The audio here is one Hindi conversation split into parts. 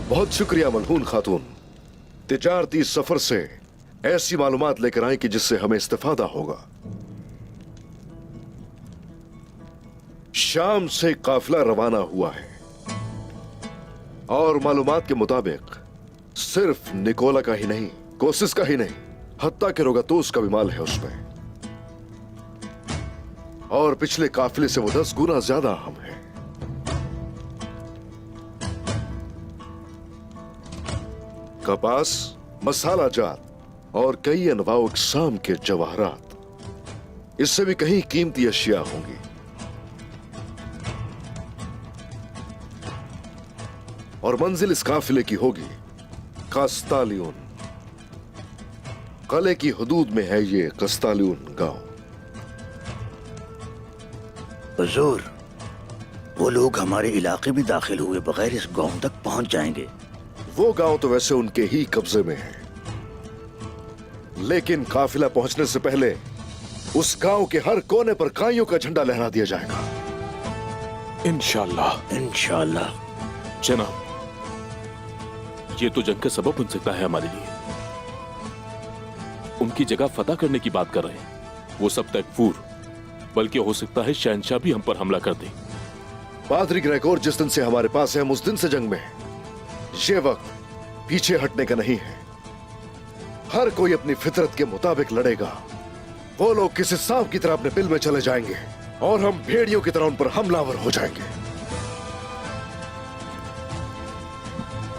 बहुत शुक्रिया मलहून खातून। तिजारती सफर से ऐसी मालूमात लेकर आई कि जिससे हमें इस्तिफादा होगा। शाम से काफिला रवाना हुआ है और मालूमात के मुताबिक सिर्फ निकोला का ही नहीं, कोसिस का ही नहीं, हत्ता के रोगातोस का भी माल है उसमें। और पिछले काफिले से वो 10 गुना ज्यादा अहम है। कपास, मसाला जात और कई अनवाओ इक़साम के जवाहरात, इससे भी कहीं कीमती अशिया होंगी। और मंजिल इस काफिले की होगी कास्तालियोन। कले की हुदूद में है ये कास्तालियोन गांव। हुजूर, वो लोग हमारे इलाके में दाखिल हुए बगैर इस गांव तक पहुंच जाएंगे। वो गांव तो वैसे उनके ही कब्जे में है, लेकिन काफिला पहुंचने से पहले उस गांव के हर कोने पर काइयों का झंडा लहरा दिया जाएगा। इंशाअल्लाह। इंशाअल्लाह। जनाब, ये तो जंग का सबब बन सकता है हमारे लिए। उनकी जगह फतह करने की बात कर रहे हैं। वो सब तकफूर, बल्कि हो सकता है शहंशाह भी हम पर हमला कर दे। पादरी ग्रेगोर जिस दिन से हमारे पास है, हम उस दिन से जंग में है। ये वक्त पीछे हटने का नहीं है। हर कोई अपनी फितरत के मुताबिक लड़ेगा। वो लोग किसी सांप की तरह अपने बिल में चले जाएंगे और हम भेड़ियों की तरह उन पर हमलावर हो जाएंगे।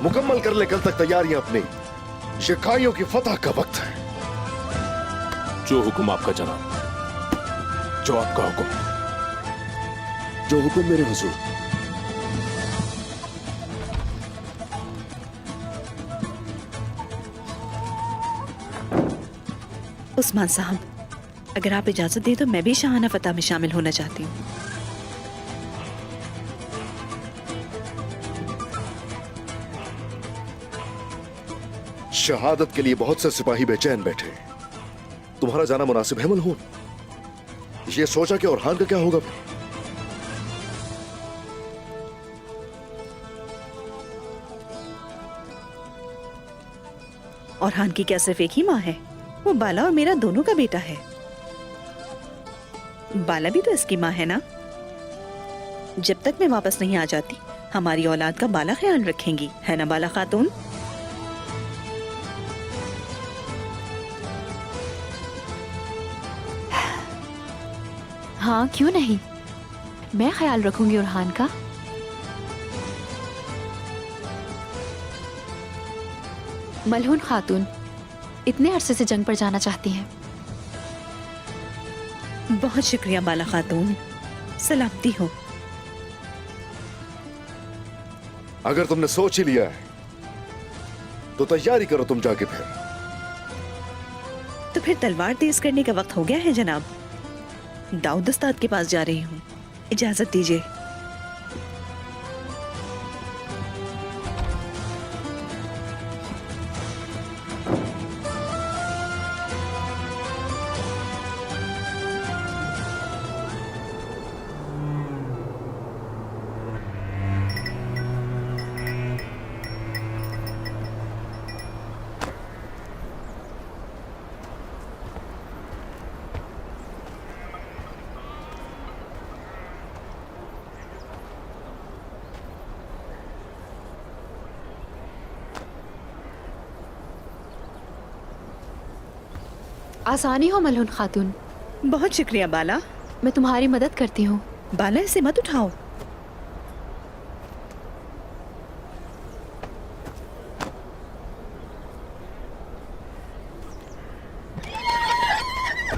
मुकम्मल कर ले कल तक तैयारियां अपनी। ये काइयों की फतह का वक्त है। जो हुक्म आपका जनाब। जो आपका हुक्म। जो हुक्म मेरे हुजूर। उस्मान साहब, अगर आप इजाजत दें तो मैं भी शाहाना फतह में शामिल होना चाहती हूँ। शहादत के लिए बहुत से सिपाही बेचैन बैठे। तुम्हारा जाना मुनासिब है मलहून? ये सोचा कि औरहान का क्या होगा? औरहान की क्या सिर्फ एक ही माँ है? वो बाला और मेरा दोनों का बेटा है। बाला भी तो इसकी माँ है ना। जब तक मैं वापस नहीं आ जाती, हमारी औलाद का बाला ख्याल रखेंगी, है ना बाला खातून? हाँ, क्यों नहीं, मैं ख्याल रखूंगी औरहान का। मलहून खातून इतने अरसे से जंग पर जाना चाहती हैं। बहुत शुक्रिया बाला खातून, सलामती हो। अगर तुमने सोच ही लिया है तो तैयारी करो तुम जाके। तो फिर तलवार तेज करने का वक्त हो गया है जनाब। दाऊद उस्ताद के पास जा रही हूँ, इजाजत दीजिए। आसानी हो मलहून खातून। बहुत शुक्रिया बाला। मैं तुम्हारी मदद करती हूँ। बाला, इसे मत उठाओ।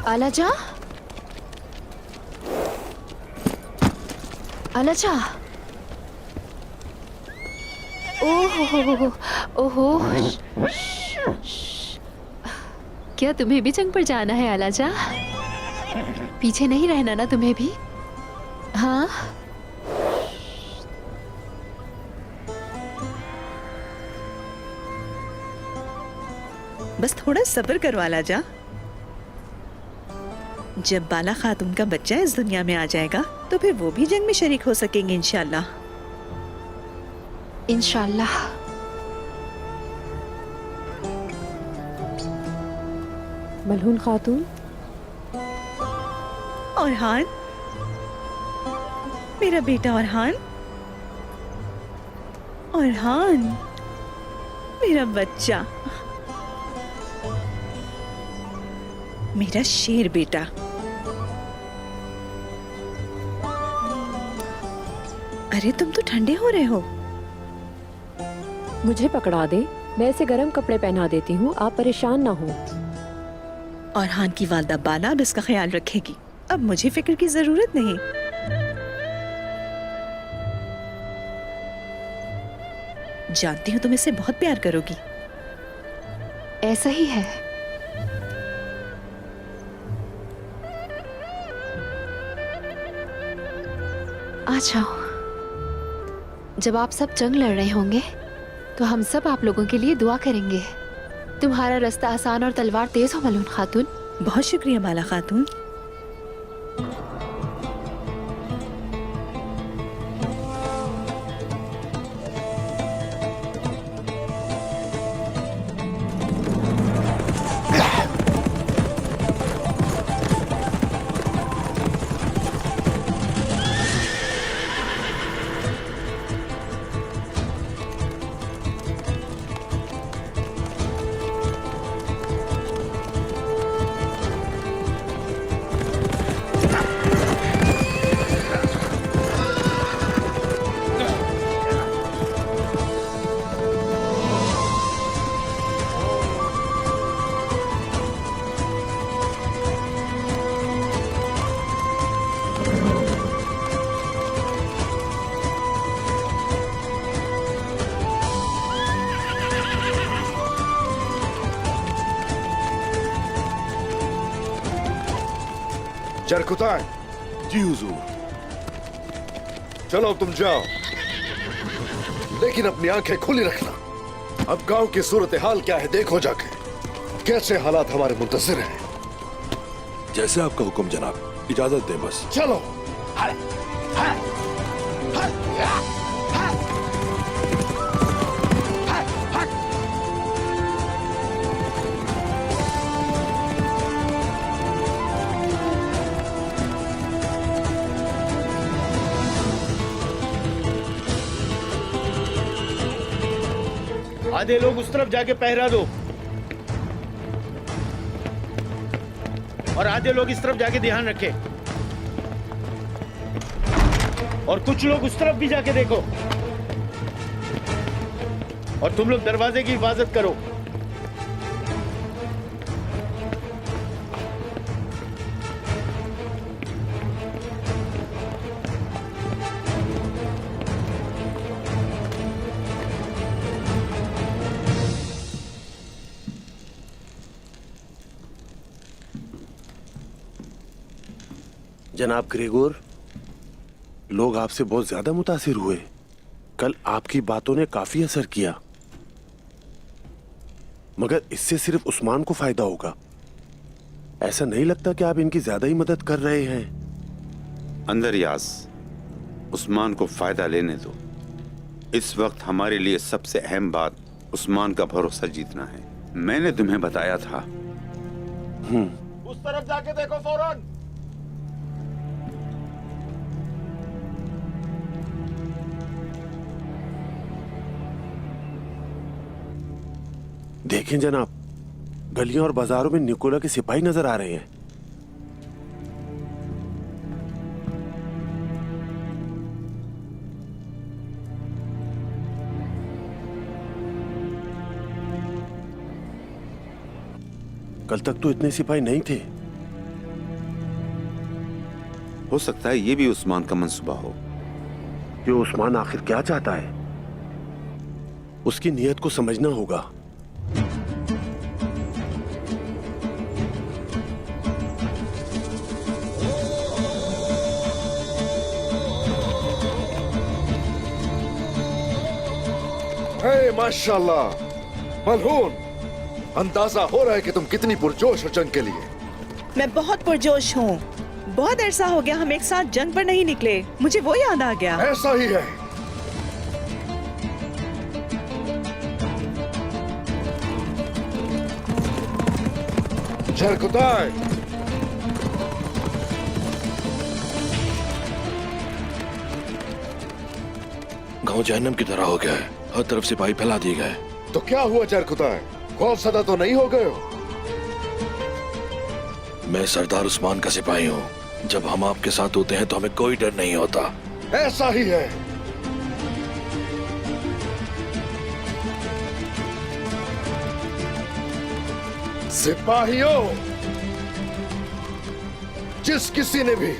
आलाजा, आलाजा। ओहो ओहो, क्या तुम्हें भी जंग पर जाना है आलाजा? पीछे नहीं रहना ना तुम्हें भी? हाँ, बस थोड़ा सब्र करो आलाजा। जब बाला खातून का बच्चा इस दुनिया में आ जाएगा तो फिर वो भी जंग में शरीक हो सकेंगे इंशाल्लाह। इंशाल्लाह। मलहून खातून। औरहान, मेरा बेटा औरहान, औरहान, मेरा बच्चा, मेरा शेर बेटा। अरे तुम तो ठंडे हो रहे हो। मुझे पकड़ा दे, मैं इसे गर्म कपड़े पहना देती हूँ, आप परेशान ना हो। औरहान की वालदा बाला अब इसका ख्याल रखेगी, अब मुझे फिक्र की जरूरत नहीं। जानती हूँ तुम इससे बहुत प्यार करोगी। ऐसा ही है। आ जाओ। जब आप सब जंग लड़ रहे होंगे तो हम सब आप लोगों के लिए दुआ करेंगे। तुम्हारा रास्ता आसान और तलवार तेज हो मलून खातून। बहुत शुक्रिया बाला खातून। जरकुताय, जी हुजूर। चलो अब तुम जाओ, लेकिन अपनी आंखें खुली रखना। अब गांव की सूरत हाल क्या है देखो जाके, कैसे हालात हमारे मुंतजिर हैं। जैसे आपका हुक्म जनाब, इजाजत दें बस। चलो। आधे लोग उस तरफ जाके पहरा दो और आधे लोग इस तरफ जाके ध्यान रखें, और कुछ लोग उस तरफ भी जाके देखो, और तुम लोग दरवाजे की हिफाजत करो। जनाब ग्रेगोर, लोग आपसे बहुत ज्यादा मुतासिर हुए। कल आपकी बातों ने काफी असर किया, मगर इससे सिर्फ उस्मान को फायदा होगा। ऐसा नहीं लगता कि आप इनकी ज्यादा ही मदद कर रहे हैं? अंदर यास, उस्मान को फायदा लेने दो। इस वक्त हमारे लिए सबसे अहम बात उस्मान का भरोसा जीतना है। मैंने तुम्हें बताया था। उस तरफ जाके देखो फौरन। देखें जनाब, गलियों और बाजारों में निकोला के सिपाही नजर आ रहे हैं। कल तक तो इतने सिपाही नहीं थे। हो सकता है ये भी उस्मान का मंसूबा हो। ये उस्मान आखिर क्या चाहता है? उसकी नीयत को समझना होगा। हे माशाल्लाह मलहून, अंदाजा हो रहा है कि तुम कितनी पुरजोश हो जंग के लिए। मैं बहुत पुरजोश हूँ। बहुत अरसा हो गया हम एक साथ जंग पर नहीं निकले, मुझे वो याद आ गया। ऐसा ही है। जरकुताय, गांव जहन्नम की तरह हो गया है। हर तरफ सिपाही फैला दिए गए। तो क्या हुआ जरकुताय? खौफसदा तो नहीं हो गए हो? मैं सरदार उस्मान का सिपाही हूँ। जब हम आपके साथ होते हैं तो हमें कोई डर नहीं होता। ऐसा ही है। सिपाहियों, जिस किसी ने भी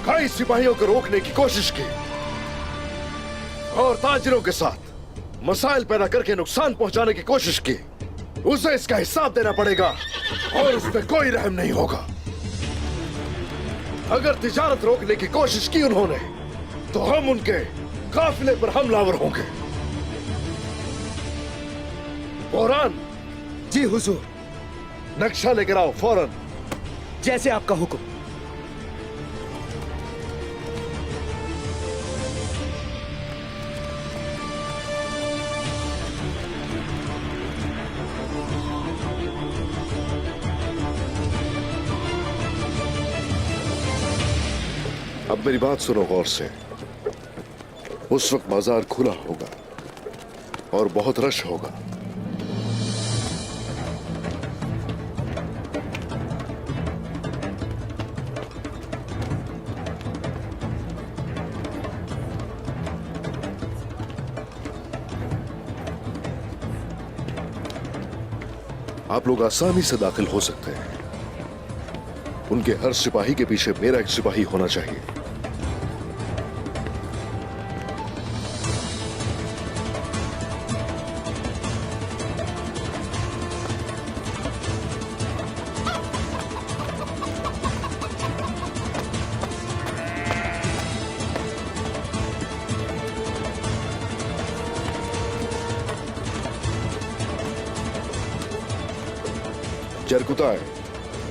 कई सिपाहियों को रोकने की कोशिश की और ताजिरों के साथ मसाइल पैदा करके नुकसान पहुंचाने की कोशिश की, उसे इसका हिसाब देना पड़ेगा और उस पर कोई रहम नहीं होगा। अगर तिजारत रोकने की कोशिश की उन्होंने, तो हम उनके काफिले पर हमलावर होंगे। फौरन। जी हुजूर। नक्शा लेकर आओ फौरन। जैसे आपका हुक्म। अब मेरी बात सुनो गौर से। उस वक्त बाजार खुला होगा और बहुत रश होगा। आप लोग आसानी से दाखिल हो सकते हैं। उनके हर सिपाही के पीछे मेरा एक सिपाही होना चाहिए। जरकुताय,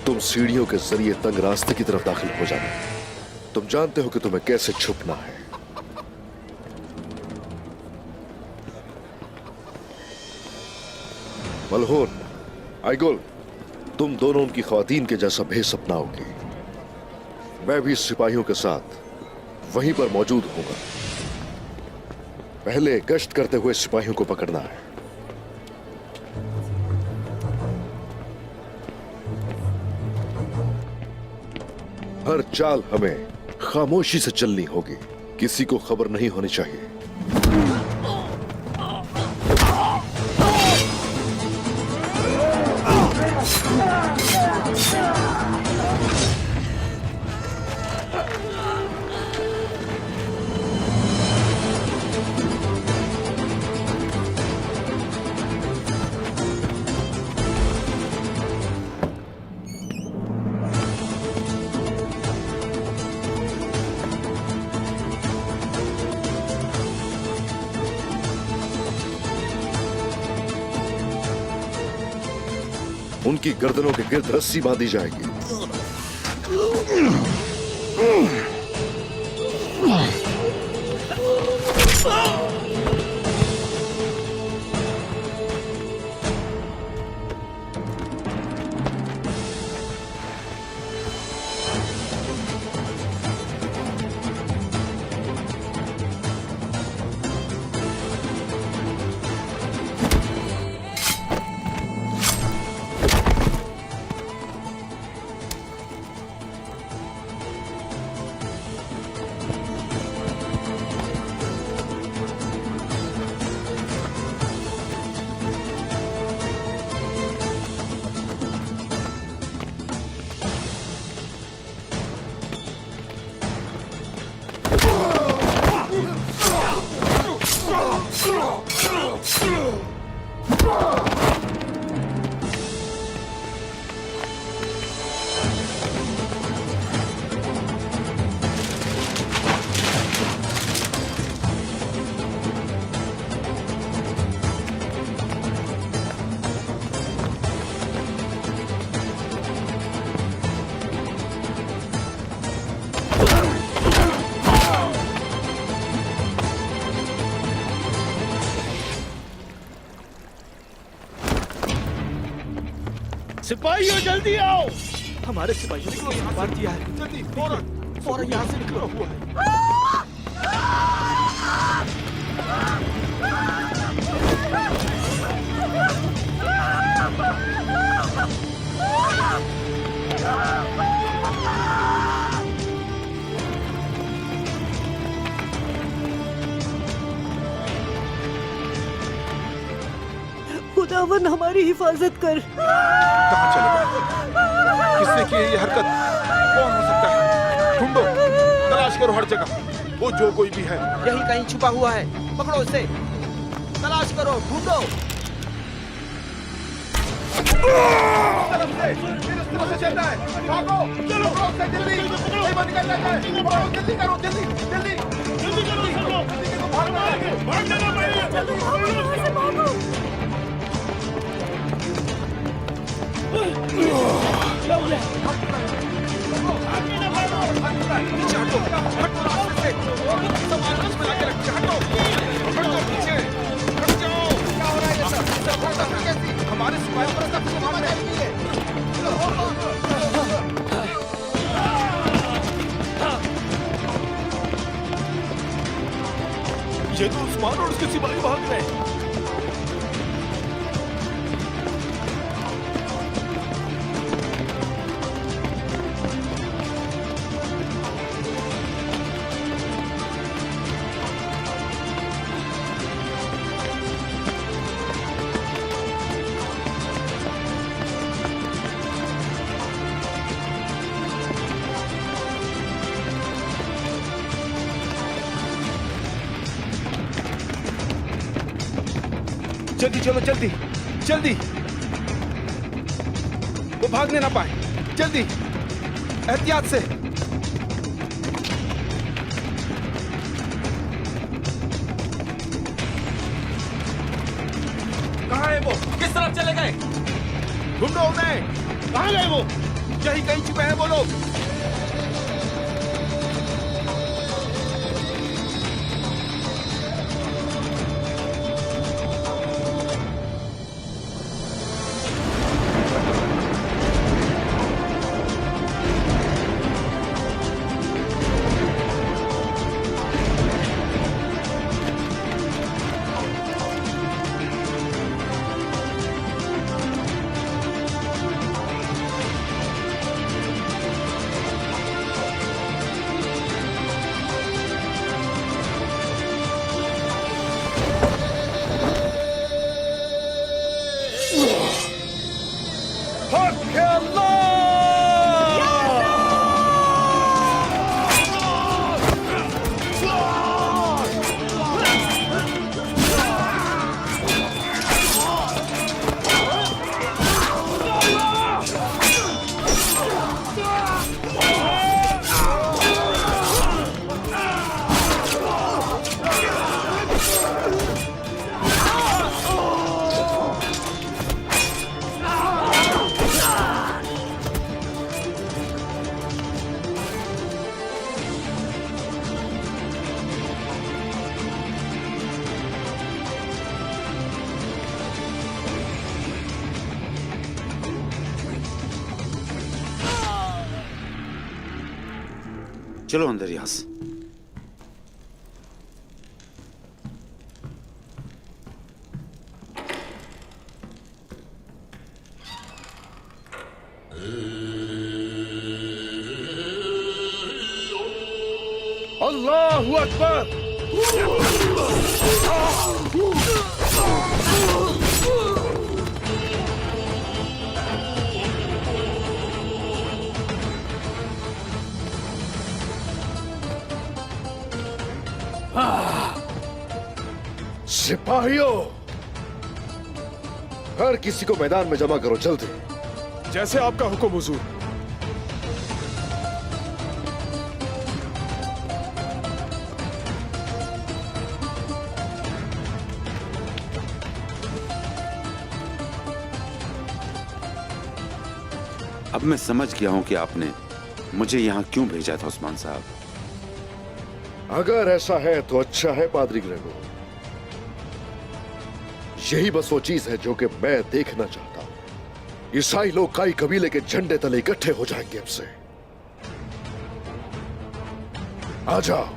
तुम सीढ़ियों के जरिए तंग रास्ते की तरफ दाखिल हो जाना। तुम जानते हो कि तुम्हें कैसे छुपना है। मलहूर, आइगुल, तुम दोनों उनकी ख्वातीन के जैसा भेष अपनाओगी। मैं भी सिपाहियों के साथ वहीं पर मौजूद होगा। पहले गश्त करते हुए सिपाहियों को पकड़ना है। हर चाल हमें खामोशी से चलनी होगी। किसी को खबर नहीं होनी चाहिए। उनकी गर्दनों के गिर्द रस्सी बांधी जाएगी। सिपाहियों जल्दी आओ। हमारे सिपाहियों ने कोई मार दिया है। जल्दी फौरन फौरन यहाँ से निकलो। हुआ है। खुदावन हमारी हिफाजत कर। कहाँ चले गए? किसने की ये हरकत? कौन हो सकता है? ढूंढो, तलाश करो हर जगह। वो जो कोई भी है यही कहीं छुपा हुआ है। पकड़ो इसे, तलाश करो, ढूंढो। चलता है। भागो, चलो जल्दी, निकलना है। जल्दी करो, जल्दी जल्दी जल्दी करो, भागना है, भागना पड़ेगा। पीछे हटो, हटो रास्ते से। सामान उसमें लाके रखिए, हटो, हटो पीछे, हट जाओ। क्या हो रहा है ये सब? हमारे सिपाहियों पर सब सामान रहती है। ये तो उस्मान और उसके सिपाही भाग रहे हैं। जल्दी चलो, जल्दी जल्दी, वो भागने ना पाए। जल्दी, एहतियात से। कहाँ है वो? किस तरफ चले गए? ढूंढो उन्हें। कहाँ गए वो? यही कहीं छुपे हैं वो लोग। चलो अंदर यहां से। अल्लाहु अकबर। सिपाहियों, हर किसी को मैदान में जमा करो, जल्दी। जैसे आपका हुक्म हुजूर। अब मैं समझ गया हूं कि आपने मुझे यहां क्यों भेजा था उस्मान साहब। अगर ऐसा है तो अच्छा है पादरी ग्रेगोर। यही बस वो चीज है जो कि मैं देखना चाहता हूं। ईसाई लोग काई कबीले के झंडे तले इकट्ठे हो जाएंगे अब से। आ जाओ।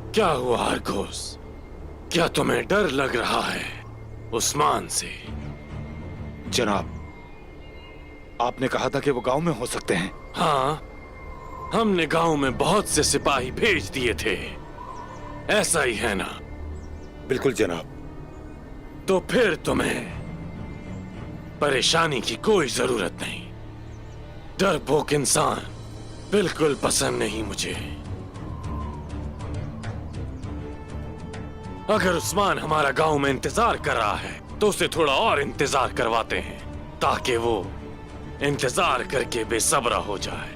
क्या हुआ आर्गोस? क्या तुम्हें डर लग रहा है उस्मान से? जनाब, आपने कहा था कि वो गांव में हो सकते हैं। हाँ, हमने गांव में बहुत से सिपाही भेज दिए थे, ऐसा ही है ना? बिल्कुल जनाब। तो फिर तुम्हें परेशानी की कोई जरूरत नहीं। डरपोक इंसान बिल्कुल पसंद नहीं मुझे। अगर उस्मान हमारा गांव में इंतजार कर रहा है तो उसे थोड़ा और इंतजार करवाते हैं ताकि वो इंतजार करके बेसब्रा हो जाए।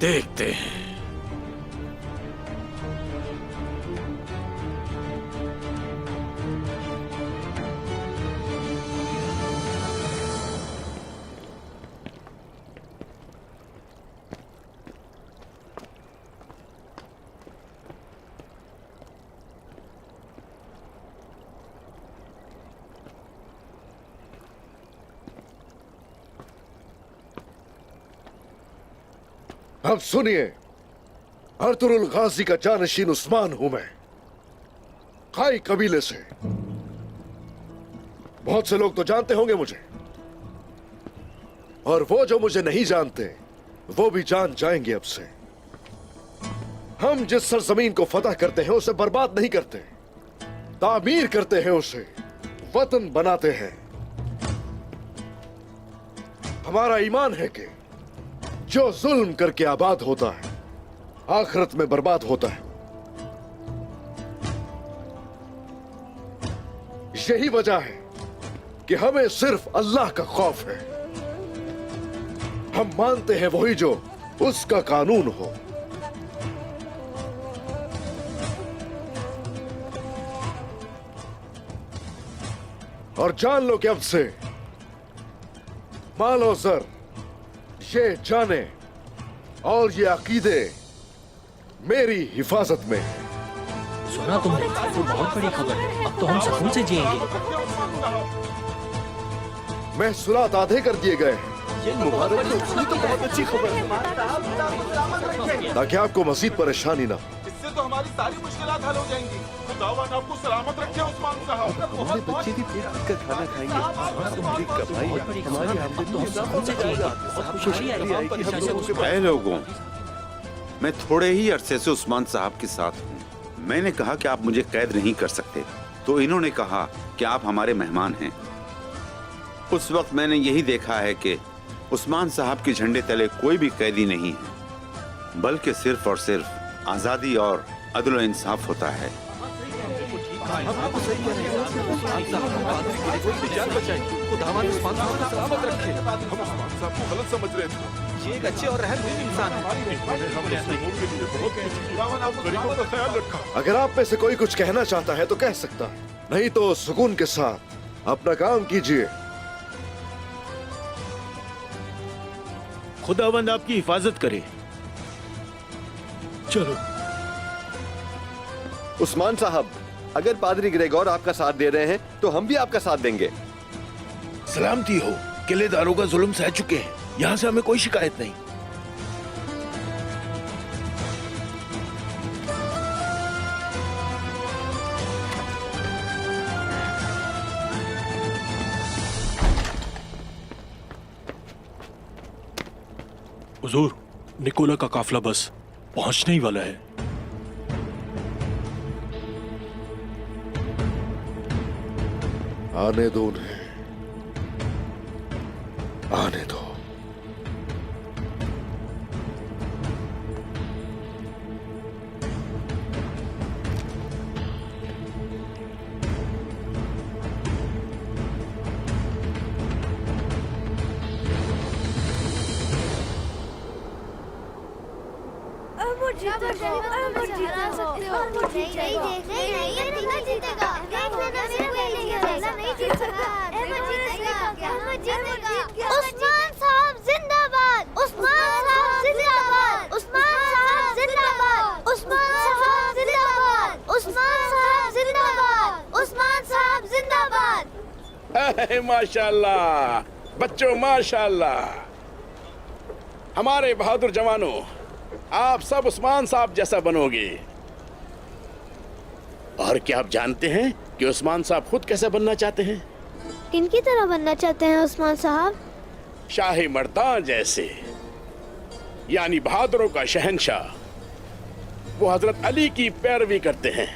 देखते हैं। अब सुनिए, अर्तुरुल गाजी का जानशीन उस्मान हूं मैं, खाई कबीले से। बहुत से लोग तो जानते होंगे मुझे, और वो जो मुझे नहीं जानते वो भी जान जाएंगे अब से। हम जिस सरजमीन को फतह करते हैं उसे बर्बाद नहीं करते, तामीर करते हैं, उसे वतन बनाते हैं। हमारा ईमान है कि जो जुल्म करके आबाद होता है आखिरत में बर्बाद होता है। यही वजह है कि हमें सिर्फ अल्लाह का खौफ है। हम मानते हैं वही जो उसका कानून हो। और जान लो कि अब से मालो सर, ये जाने और ये अकीदे मेरी हिफाजत में है। सुना तुमने? तो बहुत बड़ी खबर है। अब तो हम सुकून से जिएंगे। महसूलात आधे कर दिए गए हैं। ये तो बहुत अच्छी खबर है। ताकि आपको मजीद परेशानी ना हो। इससे तो हमारी सारी मुश्किलात हल हो जाएंगी। खुदावन आपको सलामत रखे उस्मान साहब। हमारे बच्चे भी पेट का खाना खाएंगे। हमारी आमदनी तो हम सुकून से जिएंगे। बहुत खुशी आएगी। ऐ लोगों, मैं थोड़े ही अरसे से उस्मान साहब के साथ हूँ। मैंने कहा कि आप मुझे कैद नहीं कर सकते, तो इन्होंने कहा कि आप हमारे मेहमान हैं। उस वक्त मैंने यही देखा है कि उस्मान साहब के झंडे तले कोई भी कैदी नहीं है, बल्कि सिर्फ और सिर्फ आजादी और अदल और इंसाफ होता है। आप सही कह रहे हैं। उस्मान साहब पादरी गिरे को अपनी जान बचाई। खुदा हमारे उस्मान साहब को सलामत रखे। हम उस्मान साहब को गलत समझ रहे थे। ये एक अच्छे और रहमदिल इंसान है। गरीबों का ख्याल रखा। अगर आप में से कोई कुछ कहना चाहता है तो कह सकता, नहीं तो सुकून के साथ अपना काम कीजिए। खुदावंद आपकी हिफाजत करे। चलो। उस्मान साहब, अगर पादरी ग्रेगोर आपका साथ दे रहे हैं तो हम भी आपका साथ देंगे। सलामती हो, किलेदारों का जुल्म सह चुके हैं, यहाँ से हमें कोई शिकायत नहीं। हुजूर, निकोला का काफिला बस पहुंचने ही वाला है। आने दो उन्हें, आने दो। उस्मान साहब जिंदाबाद! उस्मान साहब जिंदाबाद! उस्मान साहब जिंदाबाद! उस्मान साहब जिंदाबाद! उस्मान साहब जिंदाबाद! उस्मान साहब जिंदाबाद! माशाल्लाह बच्चों, माशाल्लाह। हमारे बहादुर जवानों, आप सब उस्मान साहब जैसा बनोगे। और क्या आप जानते हैं कि उस्मान साहब खुद कैसे बनना चाहते हैं? किनकी तरह बनना चाहते हैं उस्मान साहब? शाही मर्दान जैसे, यानी बहादुरों का शहंशाह। वो हजरत अली की पैरवी करते हैं।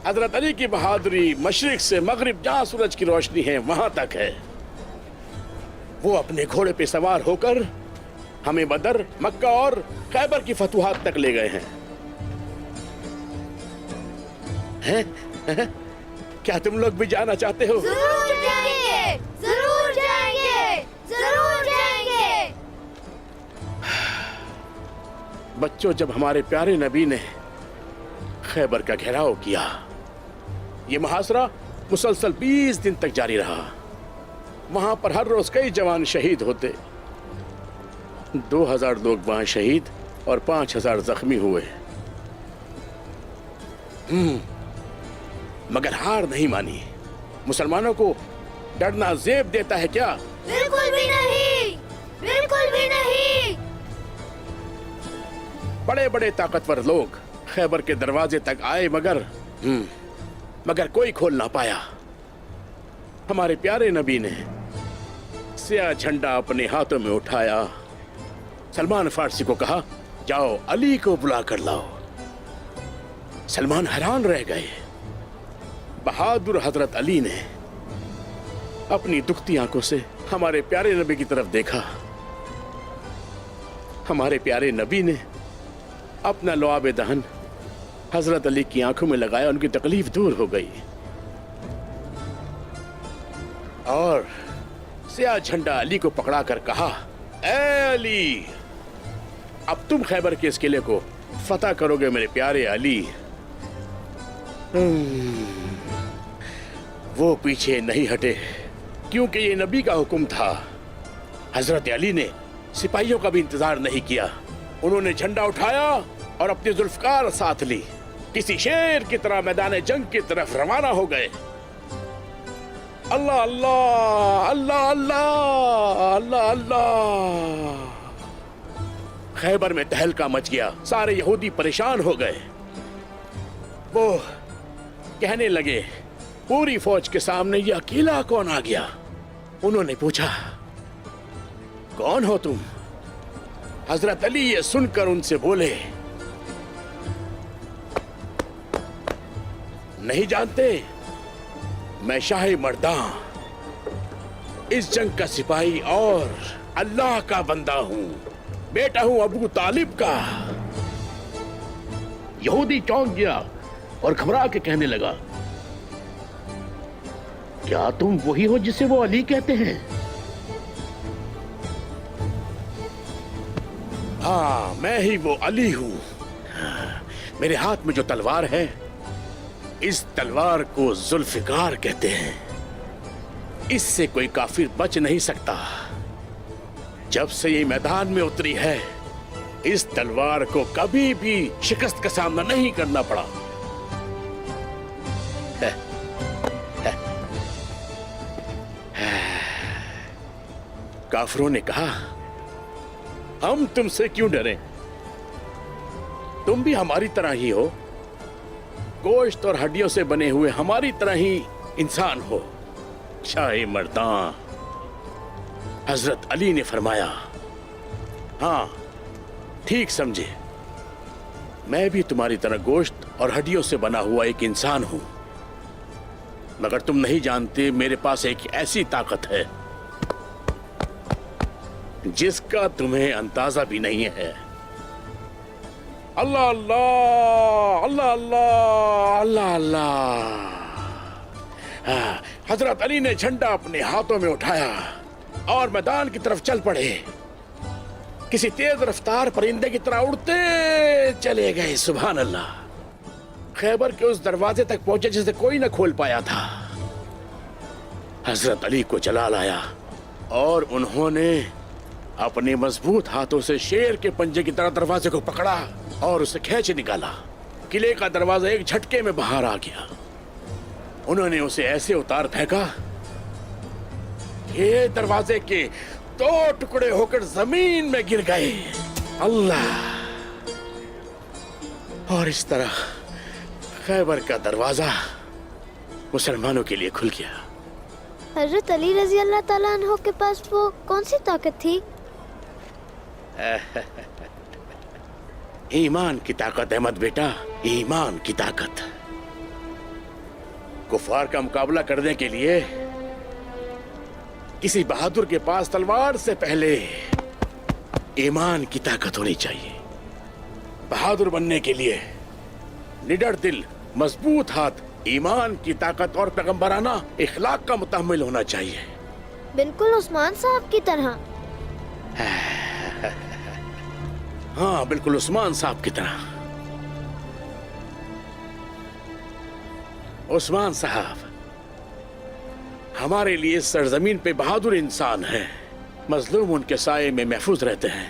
हजरत अली की बहादुरी मशरिक से मगरिब जहां सूरज की रोशनी है वहां तक है। वो अपने घोड़े पे सवार होकर हमें बदर, मक्का और खैबर की फतुहात तक ले गए हैं। हैं? क्या तुम लोग भी जाना चाहते हो? जरूर जाएंगे! जरूर जाएंगे! जरूर जाएंगे! बच्चों, जब हमारे प्यारे नबी ने खैबर का घेराव किया, ये मुहासरा मुसलसल 20 दिन तक जारी रहा। वहां पर हर रोज कई जवान शहीद होते। 2000 लोग वहां शहीद और 5000 जख्मी हुए। मगर हार नहीं मानी। मुसलमानों को डरना जेब देता है क्या? बिल्कुल भी नहीं! बिल्कुल भी नहीं! बड़े बड़े ताकतवर लोग खैबर के दरवाजे तक आए, मगर कोई खोल ना पाया। हमारे प्यारे नबी ने स्याह झंडा अपने हाथों में उठाया। सलमान फारसी को कहा, जाओ अली को बुला कर लाओ। सलमान हैरान रह गए। बहादुर हजरत अली ने अपनी दुखती आंखों से हमारे प्यारे नबी की तरफ देखा। हमारे प्यारे नबी ने अपना लुआब दहन हजरत अली की आंखों में लगाया। उनकी तकलीफ दूर हो गई और स्याह झंडा अली को पकड़ा कर कहा, ए अली, अब तुम खैबर के इस किले को फतह करोगे मेरे प्यारे अली। वो पीछे नहीं हटे क्योंकि ये नबी का हुक्म था। हजरत अली ने सिपाहियों का भी इंतजार नहीं किया। उन्होंने झंडा उठाया और अपनी जुल्फकार साथ ली। किसी शेर की तरह मैदान जंग की तरफ रवाना हो गए। अल्लाह अल्लाह अल्लाह अल्लाह अल्लाह अल्लाह। खैबर में तहलका मच गया। सारे यहूदी परेशान हो गए। वो कहने लगे, पूरी फौज के सामने ये अकेला कौन आ गया? उन्होंने पूछा, कौन हो तुम? हजरत अली ये सुनकर उनसे बोले, नहीं जानते, मैं शाही मर्दां, इस जंग का सिपाही और अल्लाह का बंदा हूं। बेटा हूं अबू तालिब का। यहूदी चौंक गया। और घबरा के कहने लगा, क्या तुम वही हो जिसे वो अली कहते हैं? हाँ, मैं ही वो अली हूं। मेरे हाथ में जो तलवार है, इस तलवार को जुल्फिकार कहते हैं। इससे कोई काफिर बच नहीं सकता। जब से ये मैदान में उतरी है, इस तलवार को कभी भी शिकस्त का सामना नहीं करना पड़ा। काफिरों ने कहा, हम तुमसे क्यों डरें? तुम भी हमारी तरह ही हो, गोश्त और हड्डियों से बने हुए हमारी तरह ही इंसान हो। शाह मर्दां हजरत अली ने फरमाया, हाँ ठीक समझे, मैं भी तुम्हारी तरह गोश्त और हड्डियों से बना हुआ एक इंसान हूं, मगर तुम नहीं जानते मेरे पास एक ऐसी ताकत है जिसका तुम्हें अंदाजा भी नहीं है। अल्लाह अल्लाह अल्लाह अल्लाह अल्लाह अल्लाह। हजरत अली ने झंडा अपने हाथों में उठाया और मैदान की तरफ चल पड़े। किसी तेज रफ्तार परिंदे की तरह उड़ते चले गए। सुभान अल्लाह। खैबर के उस दरवाजे तक पहुंचे जिसे कोई न खोल पाया था। हजरत अली को जलाल आया और उन्होंने अपने मजबूत हाथों से शेर के पंजे की तरह दरवाजे को पकड़ा और उसे खींच निकाला। किले का दरवाजा एक झटके में बाहर आ गया। उन्होंने उसे ऐसे उतार फेंका, ये दरवाजे के 2 टुकड़े होकर जमीन में गिर गए। अल्लाह। और इस तरह खैबर का दरवाजा मुसलमानों के लिए खुल गया। हजरत अली रजी अल्लाह ताला अन्हो के पास वो कौन सी ताकत थी? ईमान की ताकत अहमद बेटा, ईमान की ताकत। कुफार का मुकाबला करने के लिए किसी बहादुर के पास तलवार से पहले ईमान की ताकत होनी चाहिए। बहादुर बनने के लिए निडर दिल, मजबूत हाथ, ईमान की ताकत और पैगंबराना इखलाक का मुतहम्मिल होना चाहिए। बिल्कुल उस्मान साहब की तरह। हाँ, बिल्कुल उस्मान साहब की तरह। उस्मान साहब हमारे लिए सरजमीन पे बहादुर इंसान हैं। मजलूम उनके साये में महफूज रहते हैं।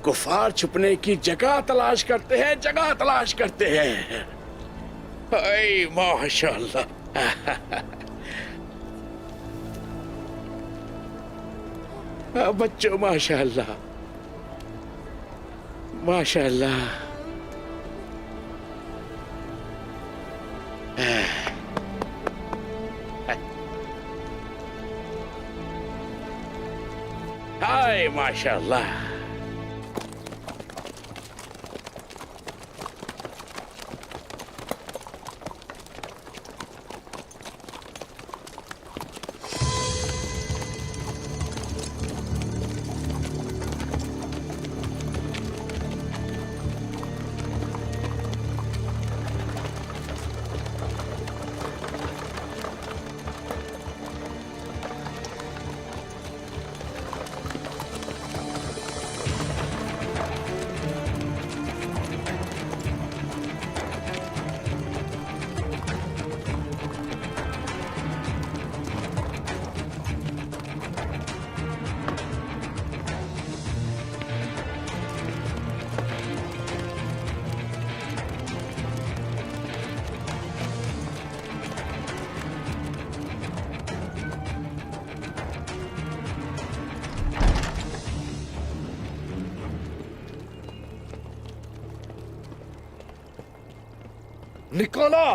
कुफार छुपने की जगह तलाश करते हैं, जगह तलाश करते हैं। हाय माशाअल्लाह। बच्चों माशाअल्लाह माशाअल्लाह। हाय माशाअल्लाह। निकोला!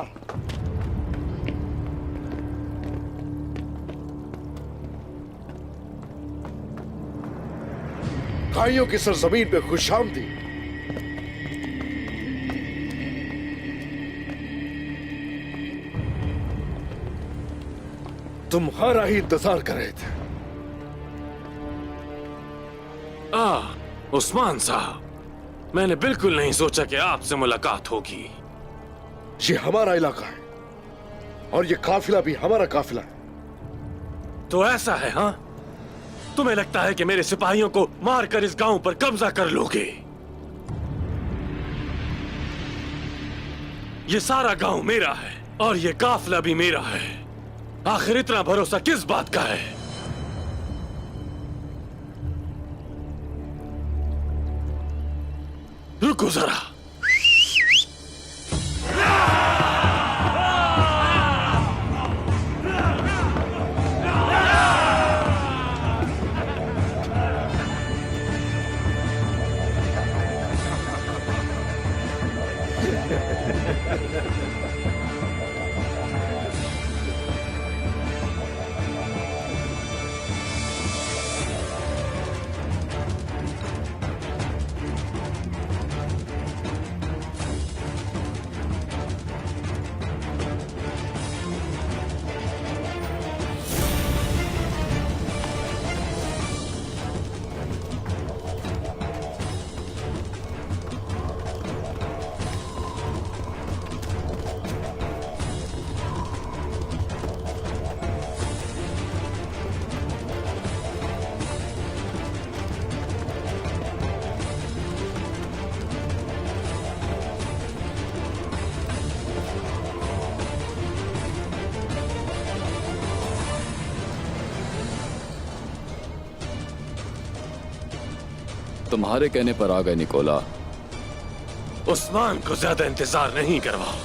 काइयों की सरजमीन पे खुशामदी। तुम्हारा ही इंतजार कर रहे थे। उस्मान साहब, मैंने बिल्कुल नहीं सोचा कि आपसे मुलाकात होगी। ये हमारा इलाका है और ये काफिला भी हमारा काफिला है। तो ऐसा है हाँ? तुम्हें लगता है कि मेरे सिपाहियों को मारकर इस गांव पर कब्जा कर लोगे? ये सारा गांव मेरा है और ये काफिला भी मेरा है। आखिर इतना भरोसा किस बात का है? रुको जरा। तुम्हारे कहने पर आ गए निकोला। उस्मान को ज्यादा इंतजार नहीं करवाओ।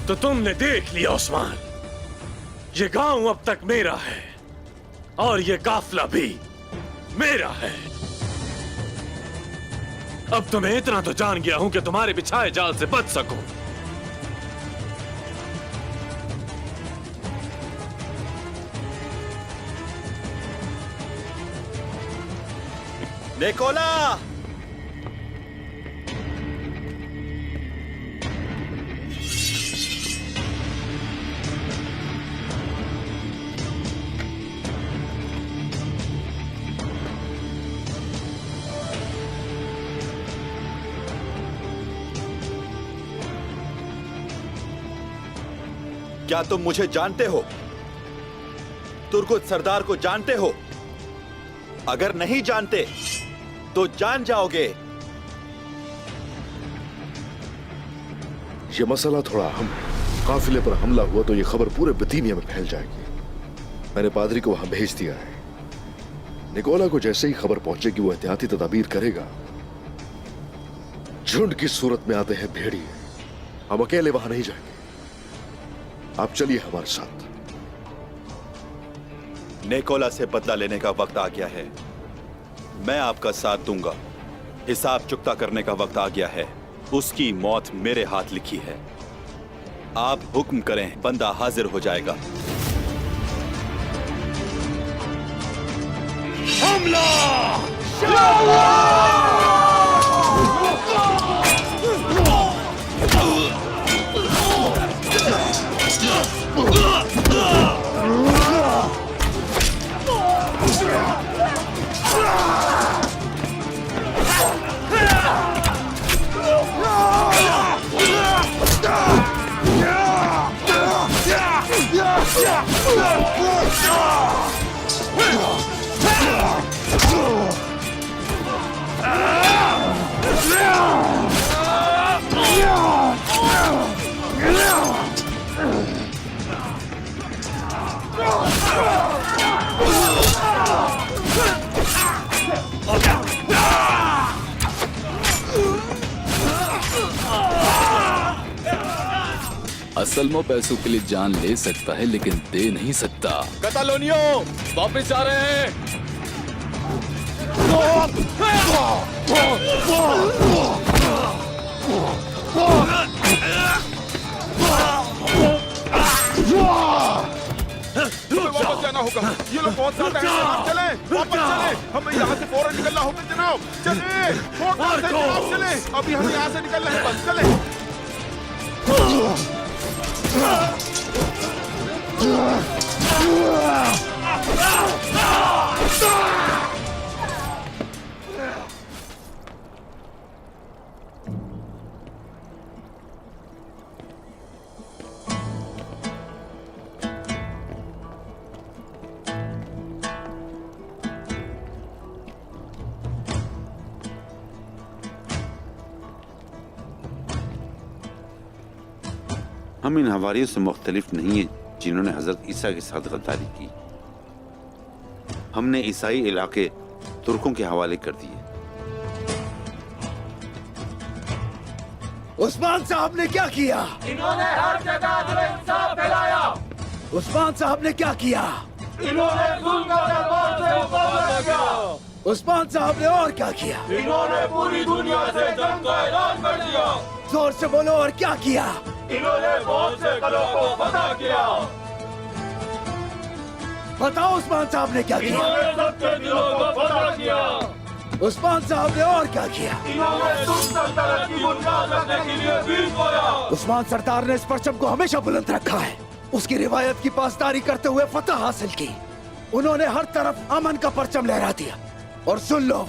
तो तुमने देख लिया उस्मान, ये गांव अब तक मेरा है और ये काफिला भी मेरा है। अब तो मैं इतना तो जान गया हूं कि तुम्हारे बिछाए जाल से बच सकूं। निकोला! क्या तुम मुझे जानते हो? तुर्कुत सरदार को जानते हो? अगर नहीं जानते तो जान जाओगे। ये मसला थोड़ा अहम है। काफिले पर हमला हुआ तो ये खबर पूरे बिथीनिया में फैल जाएगी। मैंने पादरी को वहां भेज दिया है। निकोला को जैसे ही खबर पहुंचेगी वो एहतियाती तदाबीर करेगा। झुंड की सूरत में आते हैं भेड़िए, हम अकेले वहां नहीं जाएंगे। आप चलिए हमारे साथ। निकोला से बदला लेने का वक्त आ गया है। मैं आपका साथ दूंगा। हिसाब चुकता करने का वक्त आ गया है। उसकी मौत मेरे हाथ लिखी है। आप हुक्म करें, बंदा हाजिर हो जाएगा। हमला! असल में पैसों के लिए जान ले सकता है लेकिन दे नहीं सकता। कतालोनियो वापस जा रहे हैं। जाना होगा। ये लोग बहुत ज्यादा हैं जनाब, चलें, वापस चलें। हमें यहाँ से फौरन निकलना होगा जनाब। चलें, फौरन से जनाब चलें। अभी हम यहाँ से निकल रहे हैं, बस चलें। हम इन हवारियों से मुख्तलिफ नहीं है जिन्होंने हजरत ईसा के साथ गद्दारी की। हमने ईसाई इलाके तुर्कों के हवाले कर दिए। उस्मान साहब ने क्या किया? इन्होंने हर जगह इंसाफ फैलाया। उस्मान साहब ने क्या किया? इन्होंने जुल्म का दरबार से मुकाबला किया। उस्मान साहब ने और क्या किया? इन्होंने पूरी दुनिया से जंग का ऐलान कर दिया। जोर से बोलो, और क्या किया? इन्होंने बहुत से कलों को फतह किया। बताओ उस्मान साहब ने क्या किया? इन्होंने सबके दिलों को फतह किया। उस्मान साहब ने और क्या किया? इन्होंने सुल्तानत की बुनियाद रखने के लिए बीज बोया। उस्मान सरदार ने इस परचम को हमेशा बुलंद रखा है। उसकी रिवायत की पासदारी करते हुए फतह हासिल की। उन्होंने हर तरफ अमन का परचम लहरा दिया। और सुन लो,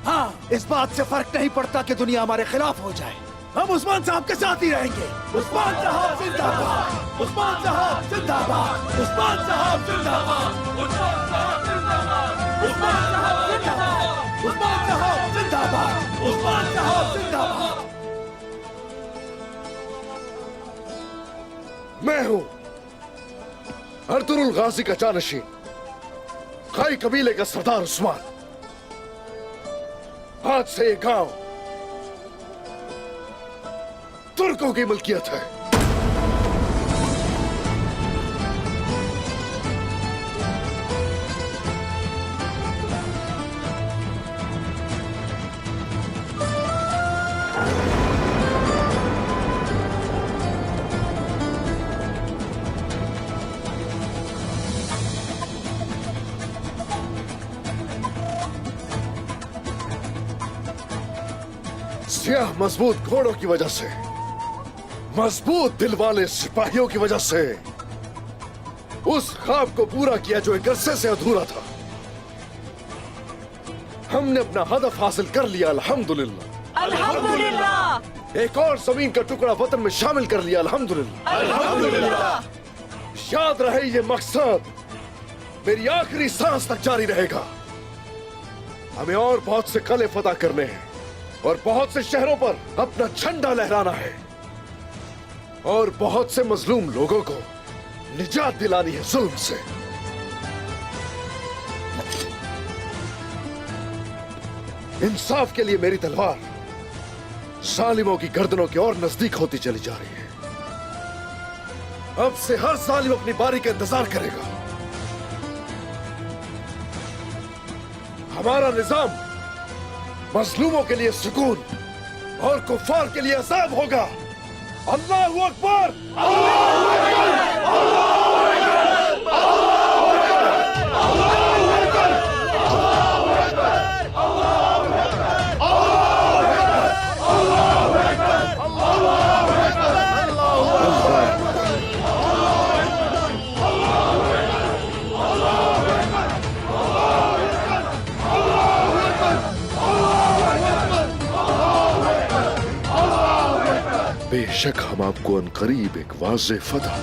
हाँ, इस बात से फर्क नहीं पड़ता कि दुनिया हमारे खिलाफ हो जाए, हम उस्मान साहब के साथ ही रहेंगे। उस्मान साहब जिंदाबाद, उस्मान साहब जिंदाबाद, उस्मान साहब जिंदाबाद, उस्मान साहब जिंदाबाद, उस्मान साहब जिंदाबाद, उस्मान साहब जिंदाबाद, उस्मान साहब जिंदाबाद। मैं हूं अर्तुरुल गाजी का जानशीन, खाई कबीले का सरदार उस्मान। आज से ये गांव तुर्कों की मिल्कियत है। सियाह मजबूत घोड़ों की वजह से, मजबूत दिल वाले सिपाहियों की वजह से उस ख्वाब को पूरा किया जो एक अरसे से अधूरा था। हमने अपना हदफ हासिल कर लिया, अल्हम्दुलिल्लाह। अल्हम्दुलिल्लाह। एक और जमीन का टुकड़ा वतन में शामिल कर लिया, अल्हम्दुलिल्लाह। अल्हम्दुलिल्लाह। याद रहे ये मकसद मेरी आखिरी सांस तक जारी रहेगा। हमें और बहुत से कले फतह करने हैं और बहुत से शहरों पर अपना झंडा लहराना है और बहुत से मजलूम लोगों को निजात दिलानी है जुल्म से। इंसाफ के लिए मेरी तलवार जालिमों की गर्दनों की ओर नजदीक होती चली जा रही है। अब से हर जालिम अपनी बारी का इंतजार करेगा। हमारा निजाम मजलूमों के लिए सुकून और कुफार के लिए अज़ाब होगा। अल्लाहु अकबर, अल्लाहु अकबर, अल्लाहु अकबर, अल्लाहु अकबर, अल्लाहु अकबर, अल्लाहु अकबर, अल्लाहु बेशक हम आपको अनकरीब एक वाज़े फतह